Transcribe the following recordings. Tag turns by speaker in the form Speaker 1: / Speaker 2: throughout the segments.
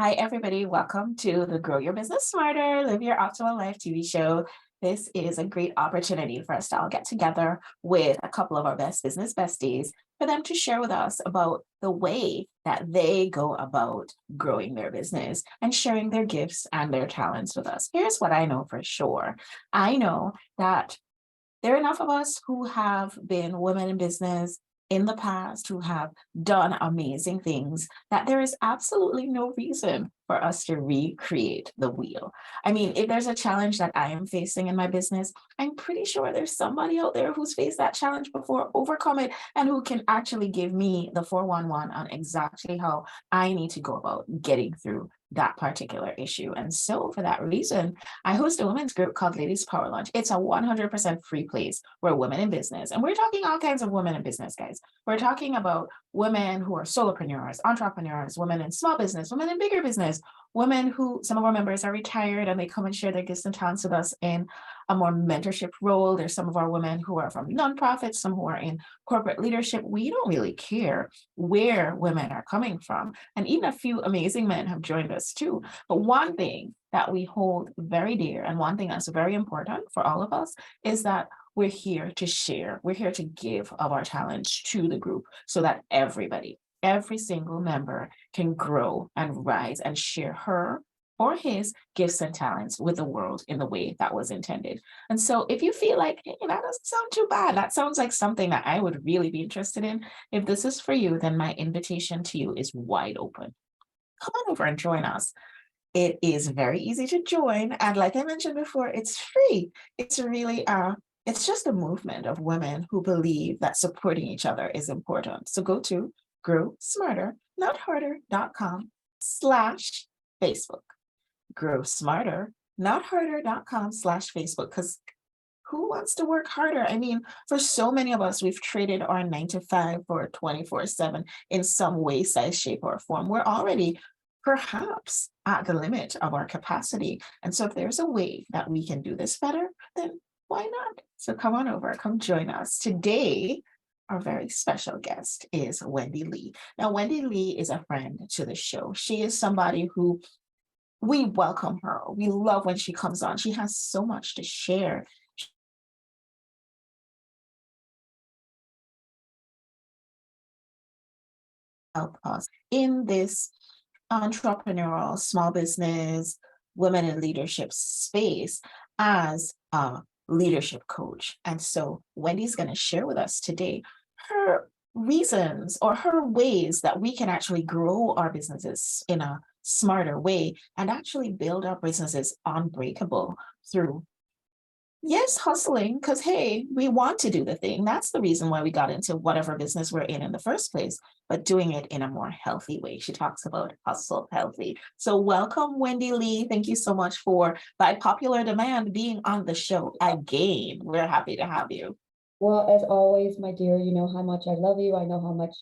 Speaker 1: Hi, everybody. Welcome to the Grow Your Business Smarter, Live Your Optimal Life TV show. This is a great opportunity for us to all get together with a couple of our best business besties for them to share with us about the way that they go about growing their business and sharing their gifts and their talents with us. Here's what I know for sure. I know that there are enough of us who have been women in business in the past who have done amazing things that there is absolutely no reason for us to recreate the wheel. I mean, if there's a challenge that I am facing in my business, I'm pretty sure there's somebody out there who's faced that challenge before, overcome it, and who can actually give me the 411 on exactly how I need to go about getting through that particular issue. And so for that reason, I host a women's group called Ladies Power Lunch. It's a 100% free place where women in business, and we're talking all kinds of women in business, guys. We're talking about women who are solopreneurs, entrepreneurs, women in small business, women in bigger business, women who, some of our members are retired and they come and share their gifts and talents with us in a more mentorship role. There's some of our women who are from nonprofits, some who are in corporate leadership. We don't really care where women are coming from. And even a few amazing men have joined us too. But one thing that we hold very dear, and one thing that's very important for all of us, is that we're here to share. We're here to give of our talents to the group so that everybody, every single member can grow and rise and share her or his gifts and talents with the world in the way that was intended. And so if you feel like, hey, that doesn't sound too bad, that sounds like something that I would really be interested in, if this is for you, then my invitation to you is wide open. Come on over and join us. It is very easy to join. And like I mentioned before, it's free. It's really it's just a movement of women who believe that supporting each other is important. So go to growsmarter.com/Facebook. Growsmarter.com/Facebook, because who wants to work harder? I mean, for so many of us, we've traded our 9 to 5 for 24/7 in some way, size, shape, or form. We're already perhaps at the limit of our capacity. And so if there's a way that we can do this better, then why not? So come on over, come join us. Today, our very special guest is Wendy Lee. Now, Wendy Lee is a friend to the show. She is somebody who we welcome her. We love when she comes on. She has so much to share. Help us in this entrepreneurial, small business, women in leadership space as a leadership coach. And so Wendy's going to share with us today her reasons or her ways that we can actually grow our businesses in a smarter way and actually build our businesses unbreakable through, yes, hustling, because hey, we want to do the thing. That's the reason why we got into whatever business we're in the first place, but doing it in a more healthy way. She talks about hustle healthy. So welcome, Wendy Lee. Thank you so much for, by popular demand, being on the show again. We're happy to have you.
Speaker 2: Well, as always, my dear, you know how much I love you. I know how much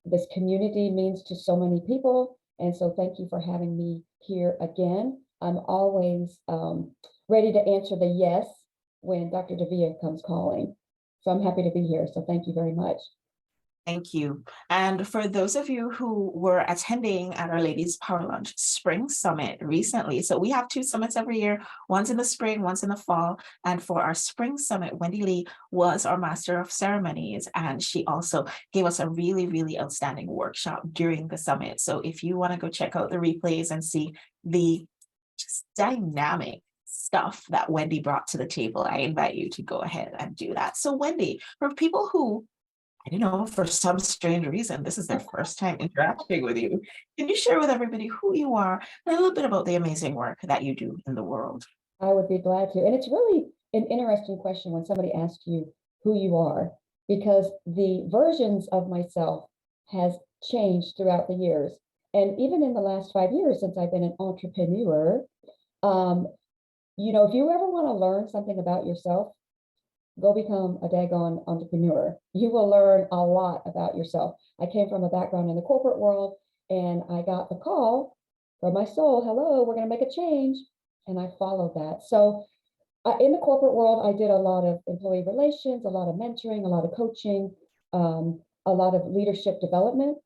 Speaker 2: this community means to so many people. And so thank you for having me here again. I'm always ready to answer the yes when Dr. Davia comes calling. So I'm happy to be here. So thank you very much.
Speaker 1: Thank you. And for those of you who were attending at our Ladies Power Lunch Spring Summit recently, so we have 2 summits every year, one's in the spring, one's in the fall. And for our Spring Summit, Wendy Lee was our Master of Ceremonies. And she also gave us a really, really outstanding workshop during the summit. So if you want to go check out the replays and see the just dynamic stuff that Wendy brought to the table, I invite you to go ahead and do that. So Wendy, for people who, I don't know, for some strange reason, this is their first time interacting with you, can you share with everybody who you are and a little bit about the amazing work that you do in the world?
Speaker 2: I would be glad to. And it's really an interesting question when somebody asks you who you are, because the versions of myself has changed throughout the years. And even in the last 5 years since I've been an entrepreneur, um, if you ever want to learn something about yourself, go become a daggone entrepreneur. You will learn a lot about yourself. I came from a background in the corporate world, and I got the call from my soul, hello, we're going to make a change. And I followed that. So in the corporate world, I did a lot of employee relations, a lot of mentoring, a lot of coaching, a lot of leadership development.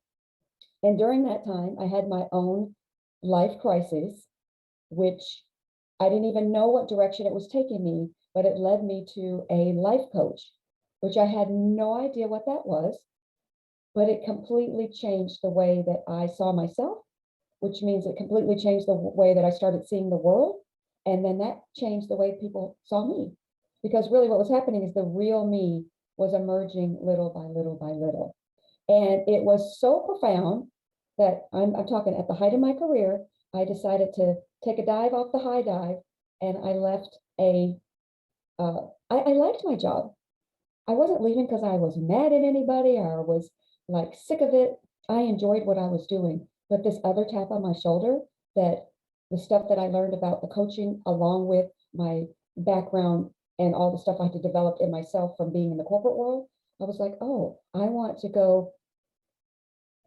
Speaker 2: And during that time, I had my own life crisis, which I didn't even know what direction it was taking me, but it led me to a life coach, which I had no idea what that was, but it completely changed the way that I saw myself, which means it completely changed the way that I started seeing the world. And then that changed the way people saw me. Because really what was happening is the real me was emerging little by little by little. And it was so profound that I'm talking at the height of my career, I decided to take a dive off the high dive, and I left I liked my job. I wasn't leaving because I was mad at anybody or was like sick of it. I enjoyed what I was doing. But this other tap on my shoulder, that the stuff that I learned about the coaching, along with my background and all the stuff I had developed in myself from being in the corporate world, I was like, oh, I want to go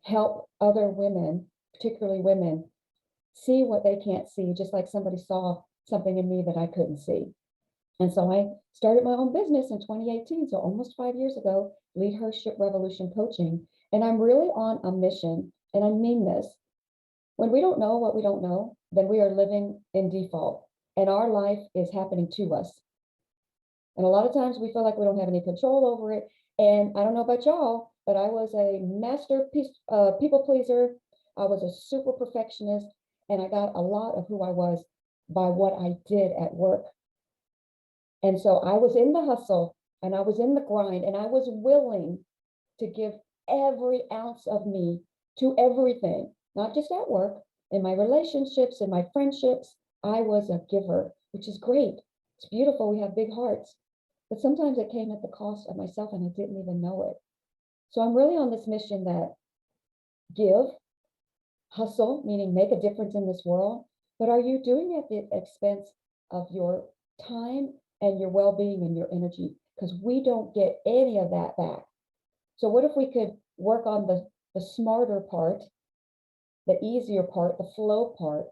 Speaker 2: help other women, particularly women, see what they can't see, just like somebody saw something in me that I couldn't see. And so I started my own business in 2018, so almost 5 years ago, Leadership Revolution Coaching. And I'm really on a mission, and I mean this. When we don't know what we don't know, then we are living in default, and our life is happening to us. And a lot of times we feel like we don't have any control over it. And I don't know about y'all, but I was a people pleaser. I was a super perfectionist, and I got a lot of who I was by what I did at work. And so I was in the hustle and I was in the grind, and I was willing to give every ounce of me to everything, not just at work, in my relationships, in my friendships. I was a giver, which is great. It's beautiful. We have big hearts. But sometimes it came at the cost of myself, and I didn't even know it. So I'm really on this mission that give, hustle, meaning make a difference in this world, but are you doing it at the expense of your time and your well-being and your energy? Because we don't get any of that back. So what if we could work on the smarter part, the easier part, the flow part,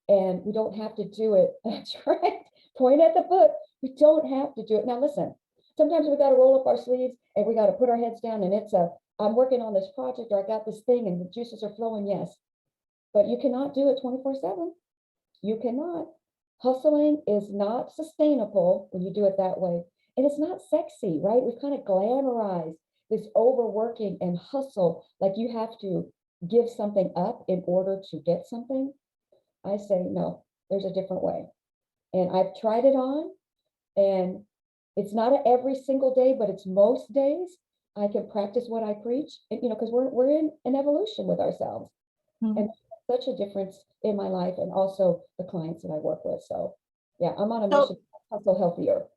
Speaker 2: and we don't have to do it. That's right. Point at the book. We don't have to do it. Now listen, sometimes we got to roll up our sleeves and we got to put our heads down, and I'm working on this project, or I got this thing and the juices are flowing, yes. But you cannot do it 24/7. You cannot. Hustling is not sustainable when you do it that way. And it's not sexy, right? We've kind of glamorized this overworking and hustle, like you have to give something up in order to get something. I say, no, there's a different way. And I've tried it on, and it's not a every single day, but it's most days. I can practice what I preach, and, because we're in an evolution with ourselves.
Speaker 1: Mhm.
Speaker 2: And such a difference in my life and also the clients that I work with. So yeah, I'm on a
Speaker 1: So
Speaker 2: mission to hustle healthier.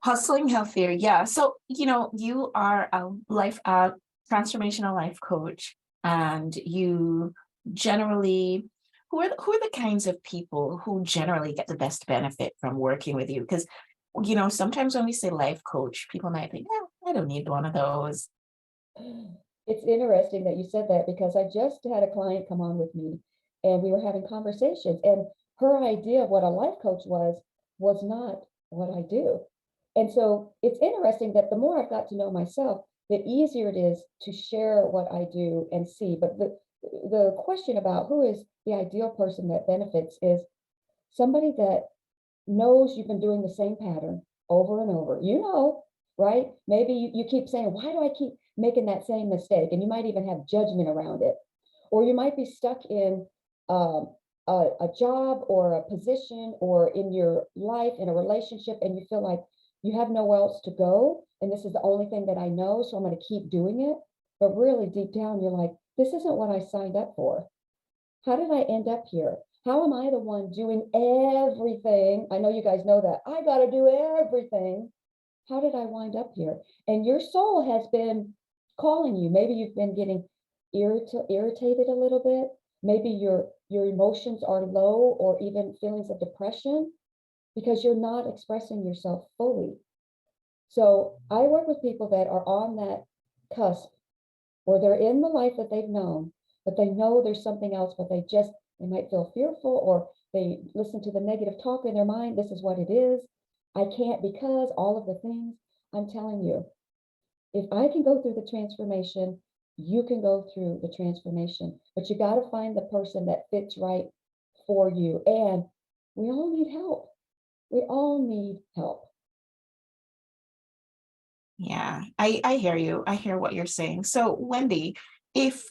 Speaker 1: hustling healthier, yeah. So, you are a transformational life coach, and you generally, who are the kinds of people who generally get the best benefit from working with you? Because, sometimes when we say life coach, people might think, I don't need one of those.
Speaker 2: It's interesting that you said that, because I just had a client come on with me and we were having conversations, and her idea of what a life coach was not what I do. And so it's interesting that the more I've got to know myself, the easier it is to share what I do and see. But the question about who is the ideal person that benefits is somebody that knows you've been doing the same pattern over and over. Right? Maybe you keep saying, why do I keep making that same mistake? And you might even have judgment around it. Or you might be stuck in a job or a position or in your life, in a relationship, and you feel like you have nowhere else to go. And this is the only thing that I know, so I'm going to keep doing it. But really deep down, you're like, this isn't what I signed up for. How did I end up here? How am I the one doing everything? I know you guys know that. I got to do everything. How did I wind up here? And your soul has been calling you. Maybe you've been getting irritated a little bit. Maybe your emotions are low, or even feelings of depression, because you're not expressing yourself fully. So I work with people that are on that cusp, or they're in the life that they've known, but they know there's something else, but they might feel fearful, or they listen to the negative talk in their mind. This is what it is. I can't, because all of the things. I'm telling you, if I can go through the transformation, you can go through the transformation, but you got to find the person that fits right for you. And we all need help. We all need help.
Speaker 1: Yeah, I hear you. I hear what you're saying. So, Wendy, if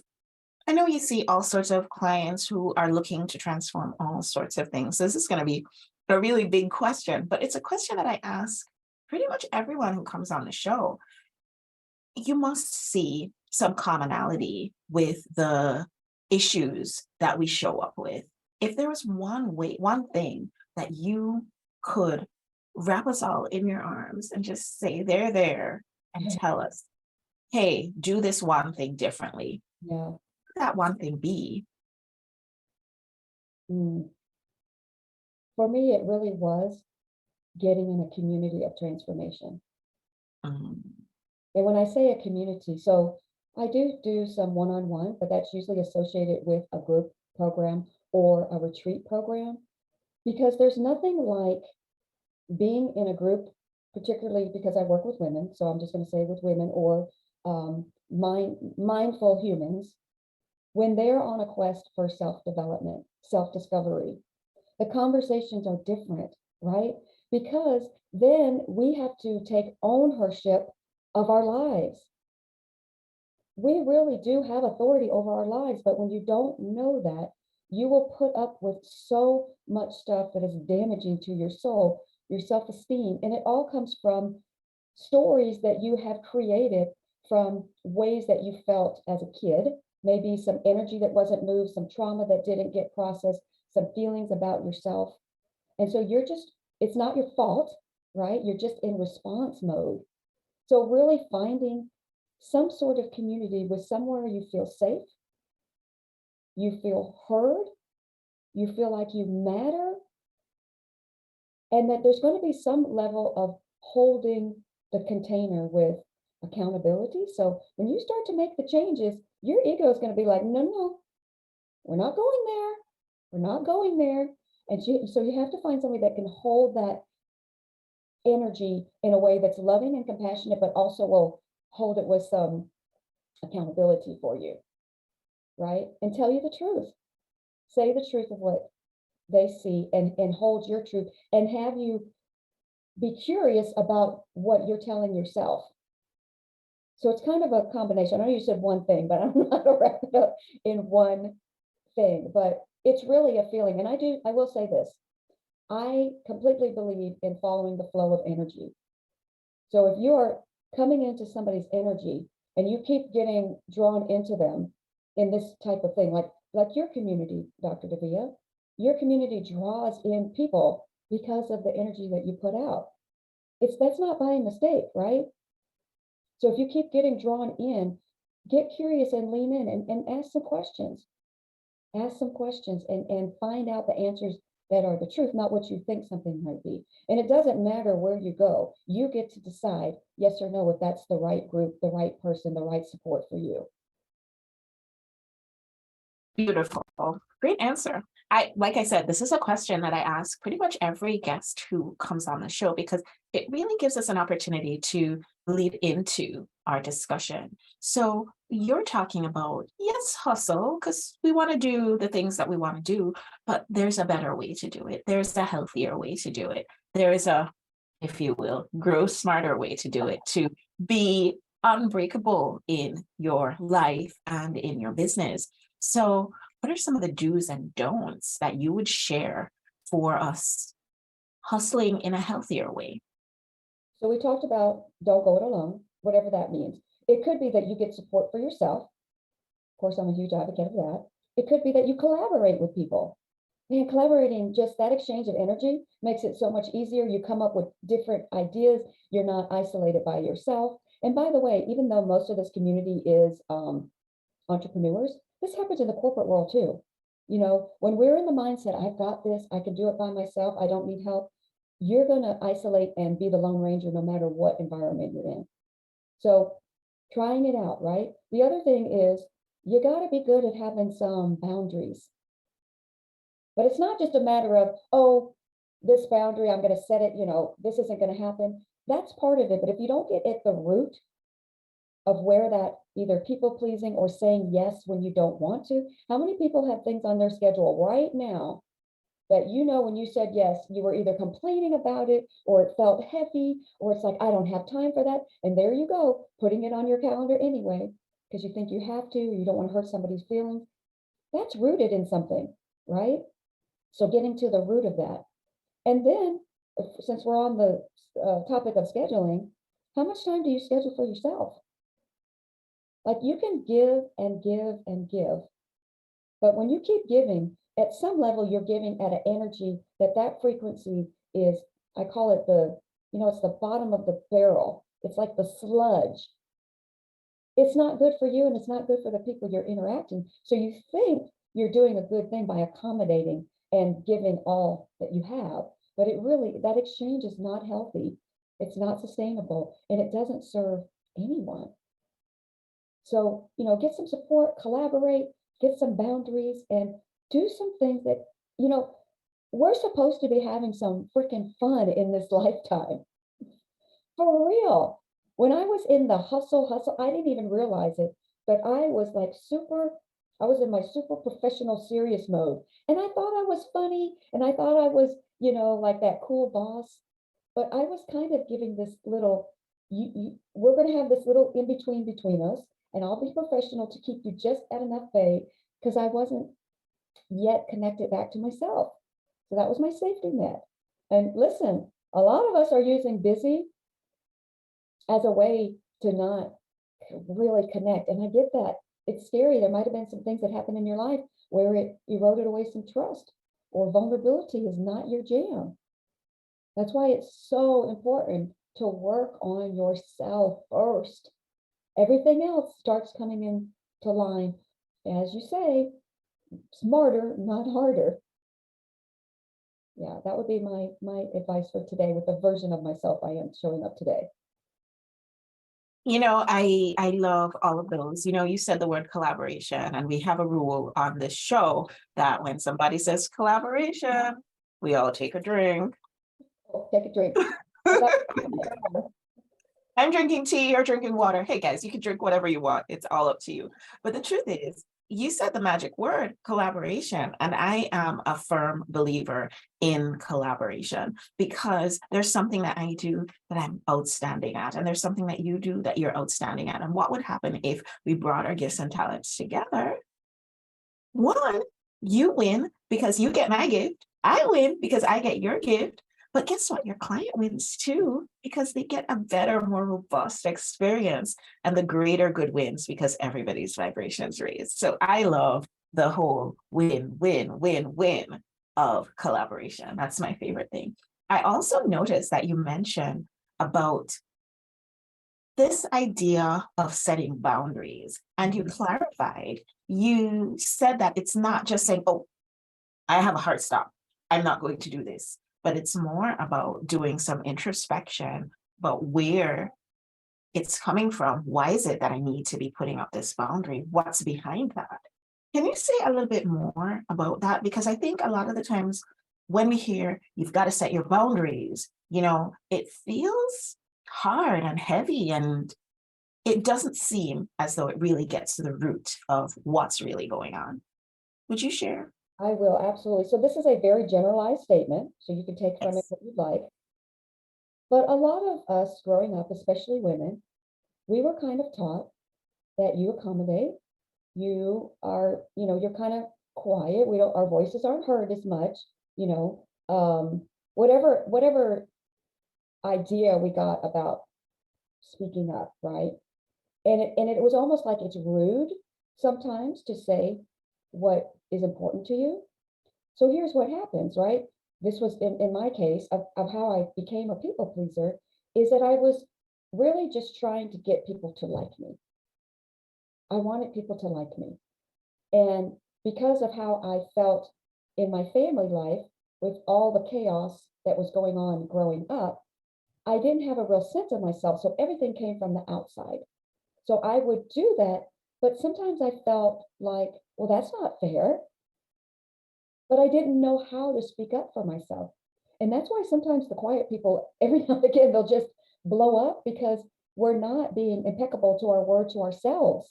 Speaker 1: I know you see all sorts of clients who are looking to transform all sorts of things. This is going to be a really big question, but it's a question that I ask pretty much everyone who comes on the show. You must see some commonality with the issues that we show up with. If there was one way, one thing that you could wrap us all in your arms and just say, there, and tell us, hey, do this one thing differently.
Speaker 2: Yeah.
Speaker 1: That one thing be?
Speaker 2: Mm. For me, it really was getting in a community of transformation.
Speaker 1: Um,
Speaker 2: And when I say a community, so I do some one-on-one, but that's usually associated with a group program or a retreat program, because there's nothing like being in a group, particularly because I work with women. So I'm just going to say with women or mindful humans when they're on a quest for self-development, self-discovery. The conversations are different, right? Because then we have to take ownership of our lives. We really do have authority over our lives, but when you don't know that, you will put up with so much stuff that is damaging to your soul, your self-esteem, and it all comes from stories that you have created from ways that you felt as a kid, maybe some energy that wasn't moved, some trauma that didn't get processed, some feelings about yourself. And so you're just, it's not your fault, right? You're just in response mode. So really finding some sort of community with somewhere you feel safe, you feel heard, you feel like you matter, and that there's going to be some level of holding the container with accountability. So when you start to make the changes, your ego is going to be like, no, no, we're not going there. We're not going there. And so you have to find somebody that can hold that energy in a way that's loving and compassionate, but also will hold it with some accountability for you, right? And tell you the truth. Say the truth of what they see and hold your truth and have you be curious about what you're telling yourself. So it's kind of a combination. I know you said one thing, but I'm not gonna wrap it up in one thing, but it's really a feeling. And I will say this. I completely believe in following the flow of energy. So if you are coming into somebody's energy and you keep getting drawn into them in this type of thing, like your community, Dr. Davia, your community draws in people because of the energy that you put out. That's not by mistake, right? So if you keep getting drawn in, get curious and lean in and ask some questions. Ask some questions and find out the answers that are the truth, not what you think something might be. And it doesn't matter where you go. You get to decide yes or no if that's the right group, the right person, the right support for you.
Speaker 1: Beautiful. Great answer. Like I said, this is a question that I ask pretty much every guest who comes on the show because it really gives us an opportunity to lead into our discussion. So you're talking about, yes, hustle, because we want to do the things that we want to do, but there's a better way to do it. There's a healthier way to do it. There is a, if you will, grow smarter way to do it, to be unbreakable in your life and in your business. So, what are some of the do's and don'ts that you would share for us hustling in a healthier way?
Speaker 2: So we talked about don't go it alone, whatever that means. It could be that you get support for yourself. Of course, I'm a huge advocate of that. It could be that you collaborate with people. Man, collaborating, just that exchange of energy makes it so much easier. You come up with different ideas. You're not isolated by yourself. And by the way, even though most of this community is entrepreneurs, this happens in the corporate world too. You know, when we're in the mindset, I've got this, I can do it by myself, I don't need help, you're going to isolate and be the Lone Ranger no matter what environment you're in. So trying it out, right? The other thing is you got to be good at having some boundaries. But it's not just a matter of, oh, this boundary, I'm going to set it, this isn't going to happen. That's part of it. But if you don't get at the root of where that either people pleasing or saying yes when you don't want to, how many people have things on their schedule right now that, when you said yes, you were either complaining about it or it felt heavy, or it's like, I don't have time for that. And there you go, putting it on your calendar anyway, because you think you have to, or you don't want to hurt somebody's feelings. That's rooted in something, right? So getting to the root of that. And then, since we're on the topic of scheduling, how much time do you schedule for yourself? Like, you can give and give and give, but when you keep giving, at some level, you're giving at an energy that frequency is, I call it it's the bottom of the barrel. It's like the sludge. It's not good for you, and it's not good for the people you're interacting. So you think you're doing a good thing by accommodating and giving all that you have, but that exchange is not healthy. It's not sustainable, and it doesn't serve anyone. So, get some support, collaborate, get some boundaries, and do some things that, we're supposed to be having some freaking fun in this lifetime. For real. When I was in the hustle, I didn't even realize it, but I was in my super professional serious mode. And I thought I was funny, and I thought I was, like that cool boss. But I was kind of giving this little, we're going to have this little in between us, and I'll be professional to keep you just at enough pay, because I wasn't yet connected back to myself. So that was my safety net. And listen, a lot of us are using busy as a way to not really connect. And I get that. It's scary. There might have been some things that happened in your life where it eroded away some trust, or vulnerability is not your jam. That's why it's so important to work on yourself first. Everything else starts coming into line, as you say, smarter, not harder. Yeah, that would be my advice for today, with the version of myself I am showing up today.
Speaker 1: I love all of those. You said the word collaboration, and we have a rule on this show that when somebody says collaboration, we all take a drink.
Speaker 2: Oh, take a drink.
Speaker 1: I'm drinking tea or drinking water. Hey guys, you can drink whatever you want. It's all up to you. But the truth is, you said the magic word, collaboration. And I am a firm believer in collaboration, because there's something that I do that I'm outstanding at. And there's something that you do that you're outstanding at. And what would happen if we brought our gifts and talents together? One, you win because you get my gift. I win because I get your gift. But guess what? Your client wins too, because they get a better, more robust experience, and the greater good wins because everybody's vibration is raised. So I love the whole win, win, win, win of collaboration. That's my favorite thing. I also noticed that you mentioned about this idea of setting boundaries, and you clarified. You said that it's not just saying, oh, I have a hard stop, I'm not going to do this. But it's more about doing some introspection about where it's coming from. Why is it that I need to be putting up this boundary? What's behind that? Can you say a little bit more about that? Because I think a lot of the times when we hear you've got to set your boundaries, it feels hard and heavy, and it doesn't seem as though it really gets to the root of what's really going on. Would you share?
Speaker 2: I will, absolutely. So this is a very generalized statement, so you can take from it
Speaker 1: Yes.
Speaker 2: what you'd like. But a lot of us growing up, especially women, we were kind of taught that you accommodate, you are, you're kind of quiet. Our voices aren't heard as much, whatever idea we got about speaking up, right? And it was almost like it's rude sometimes to say what is important to you. So here's what happens, right? This was in my case of how I became a people pleaser, is that I was really just trying to get people to like me. I wanted people to like me. And because of how I felt in my family life, with all the chaos that was going on growing up, I didn't have a real sense of myself. So everything came from the outside. So I would do that, but sometimes I felt like, well, that's not fair. But I didn't know how to speak up for myself. And that's why sometimes the quiet people, every now and again, they'll just blow up, because we're not being impeccable to our word to ourselves.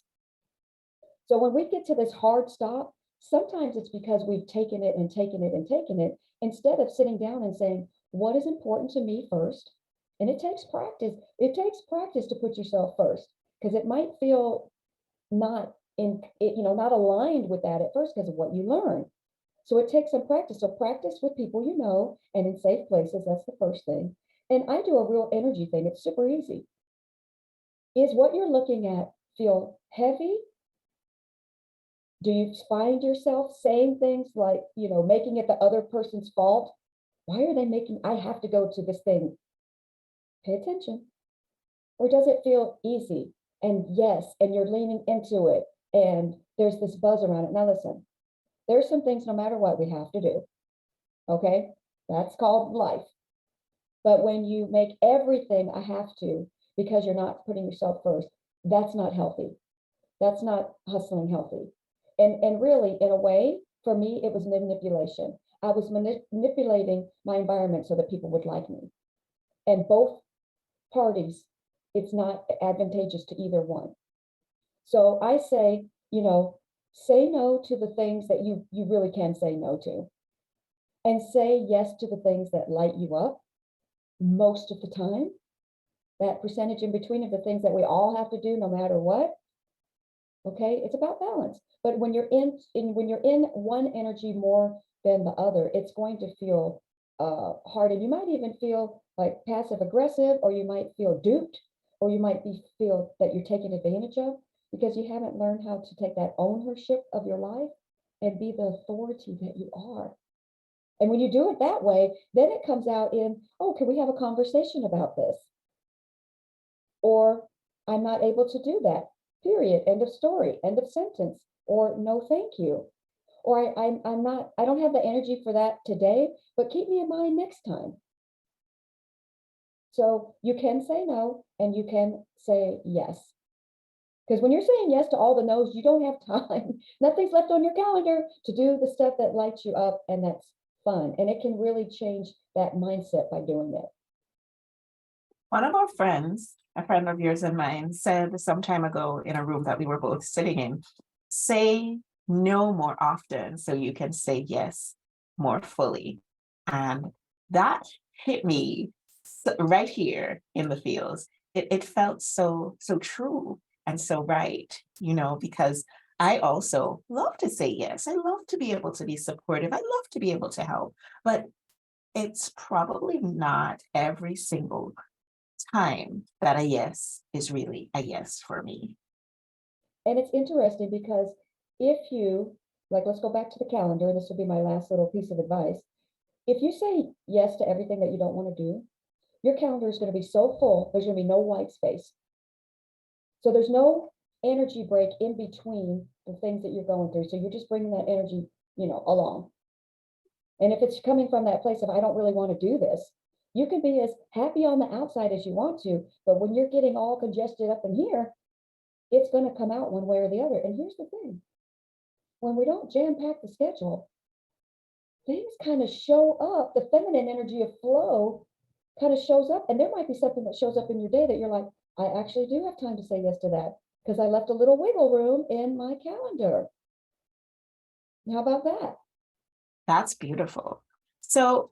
Speaker 2: So when we get to this hard stop, Sometimes it's because we've taken it and taken it and taken it instead of sitting down and saying, what is important to me first? And it takes practice. It takes practice to put yourself first because it might feel not not aligned with that at first because of what you learn. So it takes some practice. So practice with people you know and in safe places. That's the first thing. And I do a real energy thing. It's super easy. Is what you're looking at feel heavy? Do you find yourself saying things like, making it the other person's fault? Why are they making, I have to go to this thing? Pay attention. Or does it feel easy? And yes, and you're leaning into it. And there's this buzz around it. Now, listen, there's some things no matter what we have to do. Okay. That's called life. But when you make everything a have to because you're not putting yourself first, that's not healthy. That's not hustling healthy. And really, in a way, for me, it was manipulation. I was manipulating my environment so that people would like me. And both parties, it's not advantageous to either one. So I say, say no to the things that you really can say no to, and say yes to the things that light you up most of the time. That percentage in between of the things that we all have to do no matter what. Okay, it's about balance. But when you're in one energy more than the other, it's going to feel hard, and you might even feel like passive aggressive, or you might feel duped, or you might feel that you're taken advantage of because you haven't learned how to take that ownership of your life and be the authority that you are. And when you do it that way, then it comes out in, oh, can we have a conversation about this? Or I'm not able to do that. Period. End of story. End of sentence. Or no, thank you. Or I'm not, I don't have the energy for that today, but keep me in mind next time. So you can say no and you can say yes. Because when you're saying yes to all the no's, you don't have time. Nothing's left on your calendar to do the stuff that lights you up and that's fun. And it can really change that mindset by doing that.
Speaker 1: One of our friends, a friend of yours and mine, said some time ago in a room that we were both sitting in, say no more often so you can say yes more fully. And that hit me right here in the feels. It felt so true and so right, because I also love to say yes. I love to be able to be supportive. I love to be able to help, but it's probably not every single time that a yes is really a yes for me.
Speaker 2: And it's interesting because if you, like, let's go back to the calendar, and this will be my last little piece of advice. If you say yes to everything that you don't want to do, your calendar is going to be so full, there's going to be no white space. So there's no energy break in between the things that you're going through. So you're just bringing that energy, along. And if it's coming from that place of, I don't really want to do this, you can be as happy on the outside as you want to. But when you're getting all congested up in here, it's going to come out one way or the other. And here's the thing, when we don't jam pack the schedule, things kind of show up. The feminine energy of flow kind of shows up. And there might be something that shows up in your day that you're like, I actually do have time to say yes to that because I left a little wiggle room in my calendar. How about that?
Speaker 1: That's beautiful. So,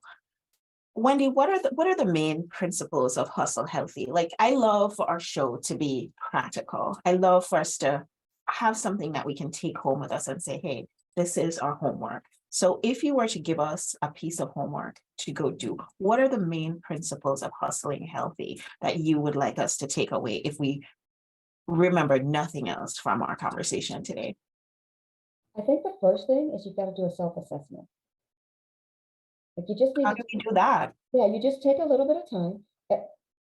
Speaker 1: Wendy, what are the main principles of Hustle Healthy? Like, I love for our show to be practical. I love for us to have something that we can take home with us and say, hey, this is our homework. So if you were to give us a piece of homework to go do, what are the main principles of hustling healthy that you would like us to take away if we remember nothing else from our conversation today?
Speaker 2: I think the first thing is you've got to do a self-assessment. Like you just need
Speaker 1: How
Speaker 2: to,
Speaker 1: do we do that?
Speaker 2: yeah, you just take a little bit of time.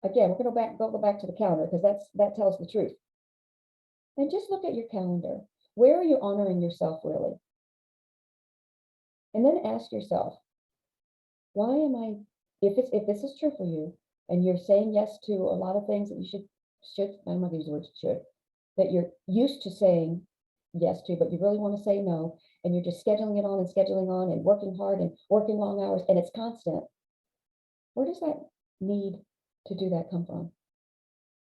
Speaker 2: Again, we're going to go back to the calendar because that tells the truth. And just look at your calendar. Where are you honoring yourself really? And then ask yourself, why am I, if this is true for you, and you're saying yes to a lot of things that you should, I'm not gonna use the word should, that you're used to saying yes to, but you really want to say no, and you're just scheduling it on and scheduling on and working hard and working long hours, and it's constant. Where does that need to do that come from?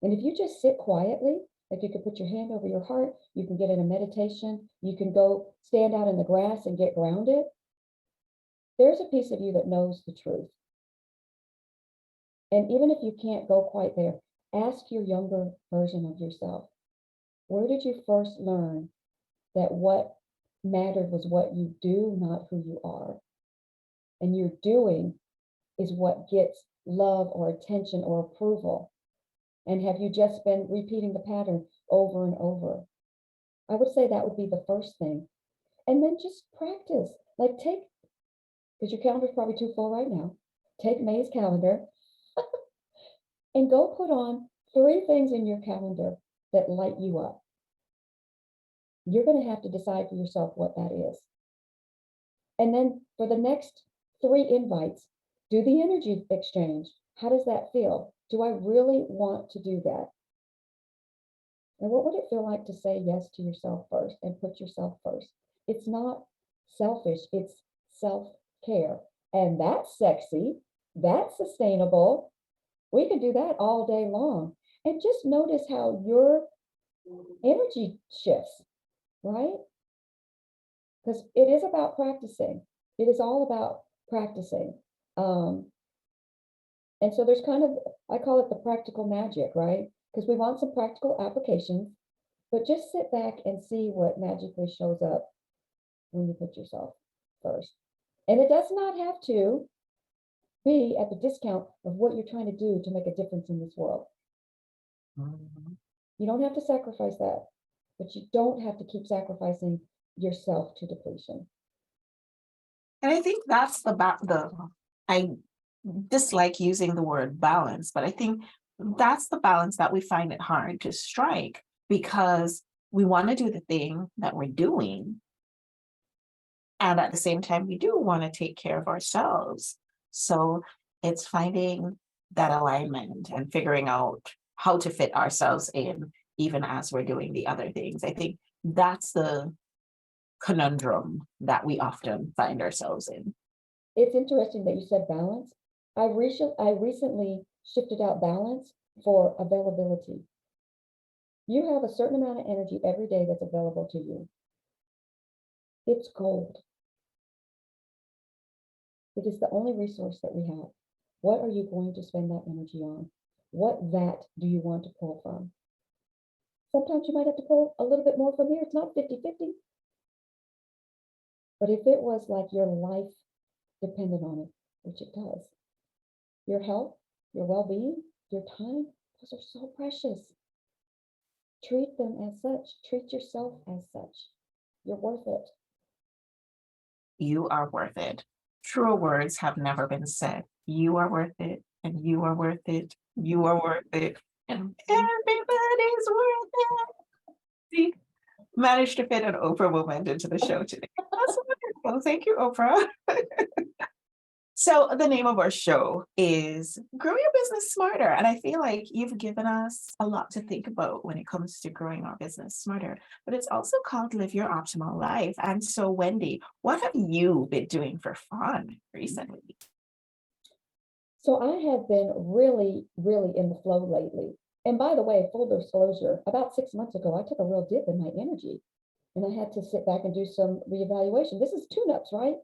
Speaker 2: And if you just sit quietly If you could put your hand over your heart, you can get in a meditation, you can go stand out in the grass and get grounded. There's a piece of you that knows the truth. And even if you can't go quite there, ask your younger version of yourself, where did you first learn that what mattered was what you do, not who you are? And your doing is what gets love or attention or approval. And have you just been repeating the pattern over and over? I would say that would be the first thing. And then just practice. Like take, because your calendar's probably too full right now, take May's calendar and go put on 3 things in your calendar that light you up. You're going to have to decide for yourself what that is. And then for the next 3 invites, do the energy exchange. How does that feel? Do I really want to do that? And what would it feel like to say yes to yourself first and put yourself first? It's not selfish, it's self-care. And that's sexy, that's sustainable. We can do that all day long. And just notice how your energy shifts, right? Because it is about practicing. It is all about practicing. And so there's kind of, I call it the practical magic, right? Because we want some practical applications, but just sit back and see what magically shows up when you put yourself first. And it does not have to be at the discount of what you're trying to do to make a difference in this world. You don't have to sacrifice that, but you don't have to keep sacrificing yourself to depletion.
Speaker 1: And I think that's I dislike using the word balance, but I think that's the balance that we find it hard to strike because we want to do the thing that we're doing. And at the same time, we do want to take care of ourselves. So it's finding that alignment and figuring out how to fit ourselves in, even as we're doing the other things. I think that's the conundrum that we often find ourselves in.
Speaker 2: It's interesting that you said balance. I recently shifted out balance for availability. You have a certain amount of energy every day that's available to you. It's gold. It is the only resource that we have. What are you going to spend that energy on? What vat do you want to pull from? Sometimes you might have to pull a little bit more from here. It's not 50-50. But if it was like your life depended on it, which it does, your health, your well-being, your time, those are so precious. Treat them as such. Treat yourself as such. You're worth it.
Speaker 1: You are worth it. Truer words have never been said. You are worth it, and you are worth it. You are worth it, and everybody's worth it. See, managed to fit an Oprah moment into the show today. That's wonderful. Thank you, Oprah. So the name of our show is Grow Your Business Smarter. And I feel like you've given us a lot to think about when it comes to growing our business smarter, but it's also called Live Your Optimal Life. And so, Wendy, what have you been doing for fun recently?
Speaker 2: So I have been really, really in the flow lately. And by the way, full disclosure, about 6 months ago, I took a real dip in my energy and I had to sit back and do some reevaluation. This is tune-ups, right?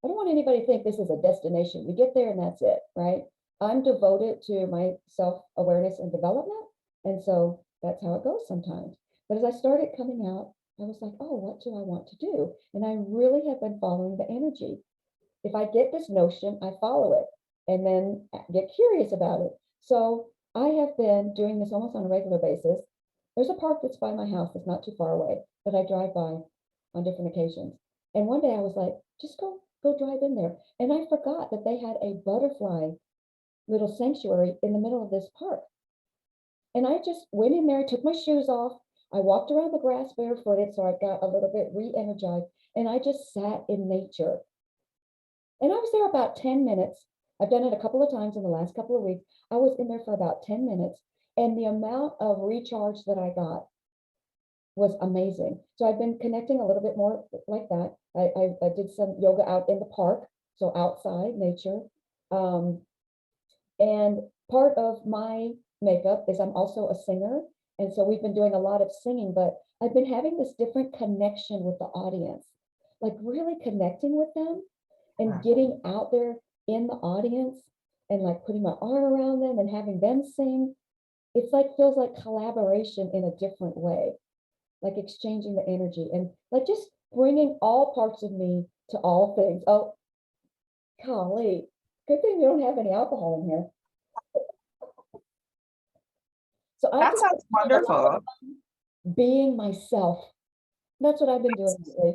Speaker 2: I don't want anybody to think this is a destination. You get there and that's it, right? I'm devoted to my self-awareness and development. And so that's how it goes sometimes. But as I started coming out, I was like, oh, what do I want to do? And I really have been following the energy. If I get this notion, I follow it and then get curious about it. So I have been doing this almost on a regular basis. There's a park that's by my house that's not too far away that I drive by on different occasions. And one day I was like, just go drive in there. And I forgot that they had a butterfly little sanctuary in the middle of this park. And I just went in there, took my shoes off. I walked around the grass barefooted, so I got a little bit re-energized. And I just sat in nature. And I was there about 10 minutes. I've done it a couple of times in the last couple of weeks. I was in there for about 10 minutes. And the amount of recharge that I got was amazing. So I've been connecting a little bit more like that. I did some yoga out in the park, so outside nature. And part of my makeup is I'm also a singer. And so we've been doing a lot of singing, but I've been having this different connection with the audience, like really connecting with them and getting out there in the audience and like putting my arm around them and having them sing. It's like feels like collaboration in a different way, like exchanging the energy and like just bringing all parts of me to all things. Oh, golly, good thing we don't have any alcohol in here. So I
Speaker 1: That sounds wonderful.
Speaker 2: being myself. That's what I've been doing lately.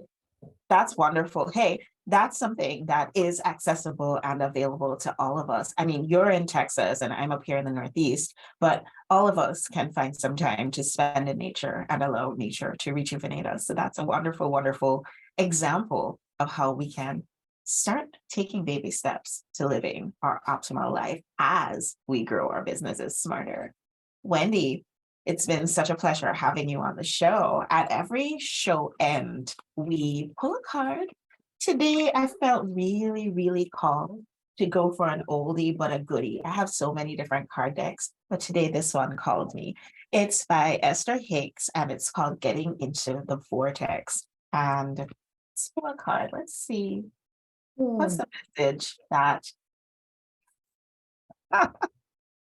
Speaker 1: That's wonderful. Hey, that's something that is accessible and available to all of us. I mean, you're in Texas and I'm up here in the Northeast, but all of us can find some time to spend in nature and allow nature to rejuvenate us. So that's a wonderful, wonderful example of how we can start taking baby steps to living our optimal life as we grow our businesses smarter. Wendy, it's been such a pleasure having you on the show. At every show end, we pull a card. Today, I felt really, really called to go for an oldie but a goodie. I have so many different card decks, but today this one called me. It's by Esther Hicks and it's called Getting into the Vortex. And let's pull a card. Let's see. What's the message that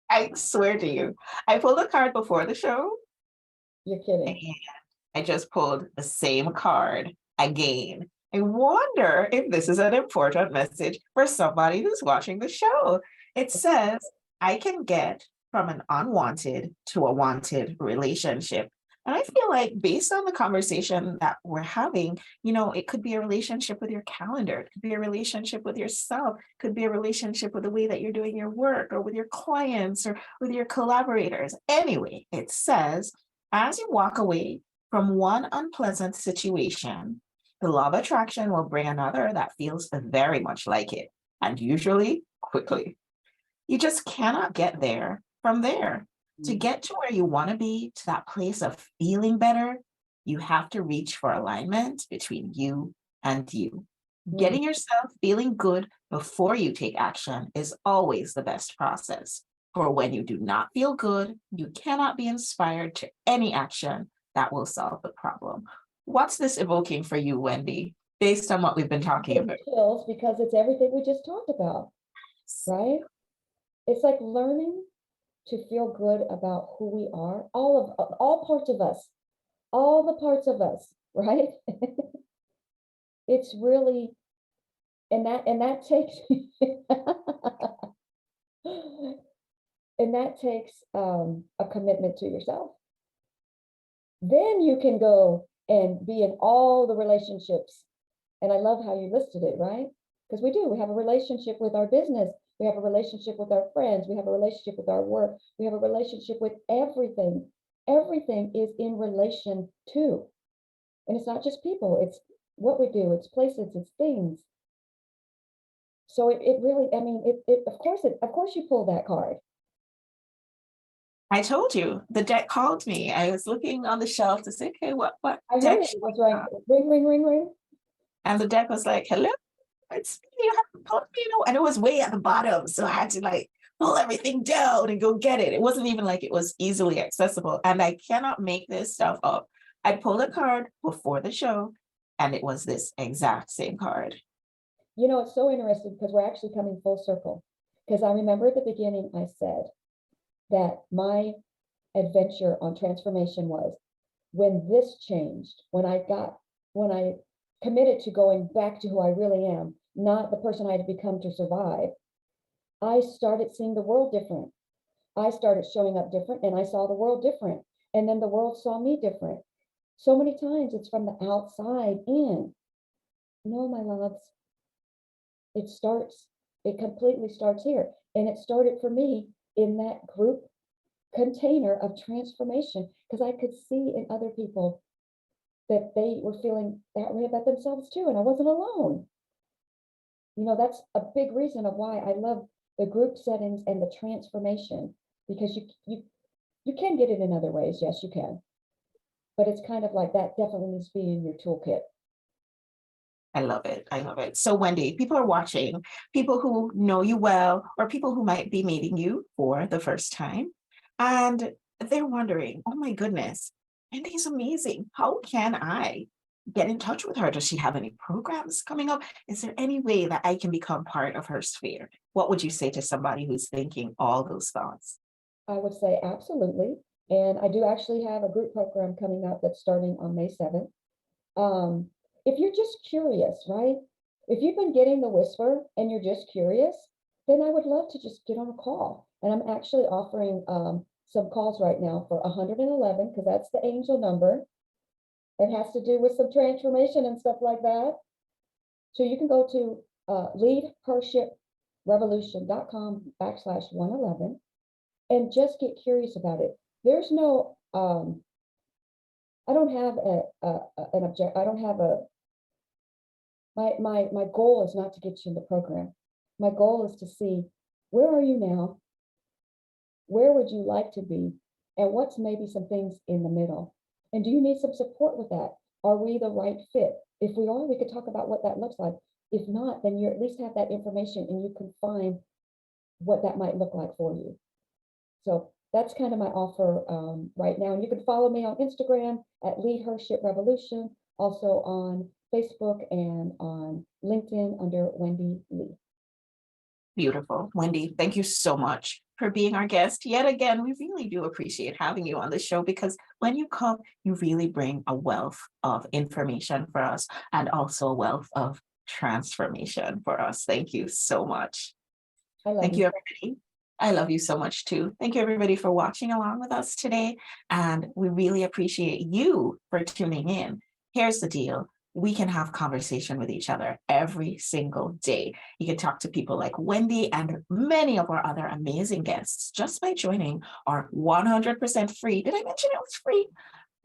Speaker 1: I swear to you, I pulled a card before the show.
Speaker 2: You're kidding.
Speaker 1: And I just pulled the same card again. I wonder if this is an important message for somebody who's watching the show. It says, I can get from an unwanted to a wanted relationship. And I feel like based on the conversation that we're having, it could be a relationship with your calendar, it could be a relationship with yourself, it could be a relationship with the way that you're doing your work or with your clients or with your collaborators. Anyway, it says, as you walk away from one unpleasant situation, the law of attraction will bring another that feels very much like it, and usually quickly. You just cannot get there from there. To get to where you want to be, to that place of feeling better, you have to reach for alignment between you and you. Getting yourself feeling good before you take action is always the best process. For when you do not feel good, you cannot be inspired to any action that will solve the problem. What's this evoking for you, Wendy, based on what we've been talking about?
Speaker 2: Chills because it's everything we just talked about, right? It's like learning to feel good about who we are, all parts of us, all the parts of us, right? It's really, and that takes and that takes a commitment to yourself. Then you can go and be in all the relationships. And I love how you listed it, right? Because we have a relationship with our business. We have a relationship with our friends. We have a relationship with our work. We have a relationship with everything. Everything is in relation to. And it's not just people, it's what we do, it's places, it's things. So it really, I mean, of course you pull that card.
Speaker 1: I told you the deck called me. I was looking on the shelf to say, okay, what
Speaker 2: I
Speaker 1: deck?
Speaker 2: heard it was like ring, ring, ring, ring.
Speaker 1: And the deck was like, hello, it's me, you haven't called me, and it was way at the bottom. So I had to like pull everything down and go get it. It wasn't even like it was easily accessible. And I cannot make this stuff up. I pulled a card before the show and it was this exact same card.
Speaker 2: It's so interesting because we're actually coming full circle. Because I remember at the beginning, I said that my adventure on transformation was when this changed, when I committed to going back to who I really am, not the person I had become to survive, I started seeing the world different. I started showing up different and I saw the world different. And then the world saw me different. So many times it's from the outside in. No, my loves, it completely starts here. And it started for me in that group container of transformation because I could see in other people that they were feeling that way about themselves too. And I wasn't alone. That's a big reason of why I love the group settings and the transformation because you can get it in other ways. Yes, you can. But it's kind of like that definitely needs to be in your toolkit.
Speaker 1: I love it. I love it. So, Wendy, people are watching, people who know you well, or people who might be meeting you for the first time. And they're wondering, oh my goodness, Wendy's amazing. How can I get in touch with her? Does she have any programs coming up? Is there any way that I can become part of her sphere? What would you say to somebody who's thinking all those thoughts?
Speaker 2: I would say absolutely. And I do actually have a group program coming up that's starting on May 7th. If you're just curious, right? If you've been getting the whisper and you're just curious, then I would love to just get on a call. And I'm actually offering some calls right now for 111 because that's the angel number. It has to do with some transformation and stuff like that. So you can go to leadhershiprevolution.com/111 and just get curious about it. There's no, I don't have an object. I don't have a, my goal is not to get you in the program. My goal is to see where are you now? Where would you like to be? And what's maybe some things in the middle? And do you need some support with that? Are we the right fit? If we are, we could talk about what that looks like. If not, then you at least have that information and you can find what that might look like for you. So that's kind of my offer right now. And you can follow me on Instagram at Lead Her Ship Revolution, also on Facebook and on LinkedIn under Wendy Lee.
Speaker 1: Beautiful. Wendy, thank you so much for being our guest. Yet again, we really do appreciate having you on the show because when you come, you really bring a wealth of information for us and also a wealth of transformation for us. Thank you so much.
Speaker 2: I love
Speaker 1: Thank
Speaker 2: you.
Speaker 1: you, everybody. I love you so much too. Thank you, everybody, for watching along with us today. And we really appreciate you for tuning in. Here's the deal. We can have conversation with each other every single day. You can talk to people like Wendy and many of our other amazing guests just by joining our 100% free, did I mention it was free?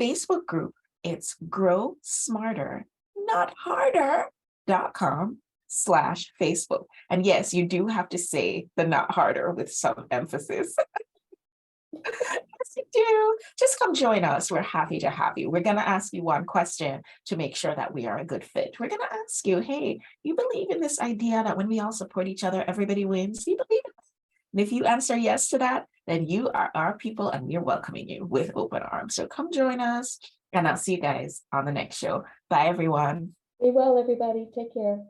Speaker 1: Facebook group. It's Grow Smarter, Not Harder.com/Facebook. And yes, you do have to say the not harder with some emphasis. Yes, you do. Just come join us. We're happy to have you. We're going to ask you one question to make sure that we are a good fit. We're going to ask you, hey, you believe in this idea that when we all support each other, everybody wins? Do you believe in that? And if you answer yes to that, then you are our people and we're welcoming you with open arms. So come join us and I'll see you guys on the next show. Bye, everyone.
Speaker 2: Be well, everybody. Take care.